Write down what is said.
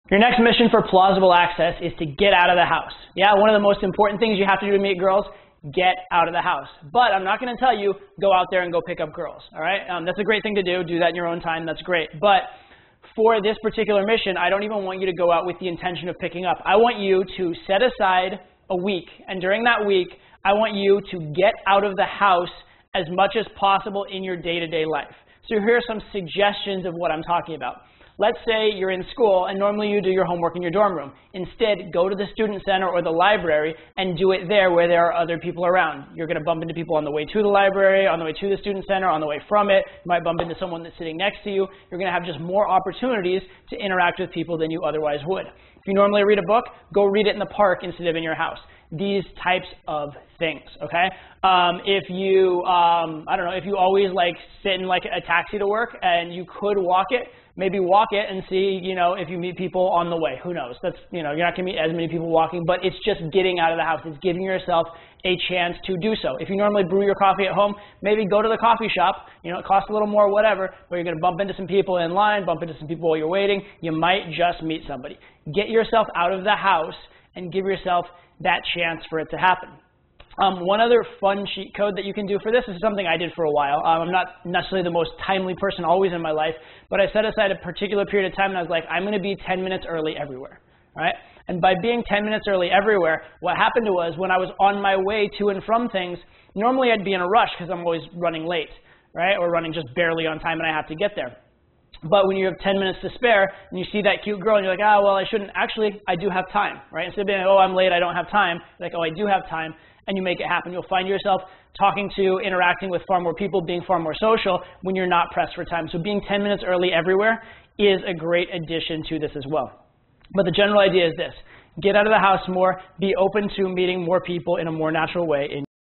Your next mission for plausible access is to get out of the house. Yeah, one of the most important things you have to do to meet girls, get out of the house. But I'm not going to tell you, go out there and go pick up girls, all right? That's a great thing to do that in your own time, that's great. But for this particular mission, I don't even want you to go out with the intention of picking up. I want you to set aside a week, and during that week, I want you to get out of the house as much as possible in your day-to-day life. So here are some suggestions of what I'm talking about. Let's say you're in school and normally you do your homework in your dorm room. Instead, go to the student center or the library and do it there where there are other people around. You're going to bump into people on the way to the library, on the way to the student center, on the way from it. You might bump into someone that's sitting next to you. You're going to have just more opportunities to interact with people than you otherwise would. If you normally read a book, go read it in the park instead of in your house. These types of things, okay? If you, I don't know, if you always like sit in like a taxi to work and you could walk it, maybe walk it and see, if you meet people on the way. Who knows? That's, you're not going to meet as many people walking, but it's just getting out of the house. It's giving yourself a chance to do so. If you normally brew your coffee at home, maybe go to the coffee shop. It costs a little more, whatever, but you're going to bump into some people in line, bump into some people while you're waiting. You might just meet somebody. Get yourself out of the house and give yourself that chance for it to happen. One other fun cheat code that you can do for this is something I did for a while. I'm not necessarily the most timely person always in my life, but I set aside a particular period of time and I was like, I'm going to be 10 minutes early everywhere, right? And by being 10 minutes early everywhere, what happened was when I was on my way to and from things, normally I'd be in a rush because I'm always running late, right? Or running just barely on time and I have to get there. But when you have 10 minutes to spare and you see that cute girl and you're like, oh, well, I shouldn't. Actually, I do have time, right? Instead of being like, oh, I'm late, I don't have time. You're like, oh, I do have time. And you make it happen. You'll find yourself talking to, interacting with far more people, being far more social when you're not pressed for time. So being 10 minutes early everywhere is a great addition to this as well. But the general idea is this. Get out of the house more. Be open to meeting more people in a more natural way.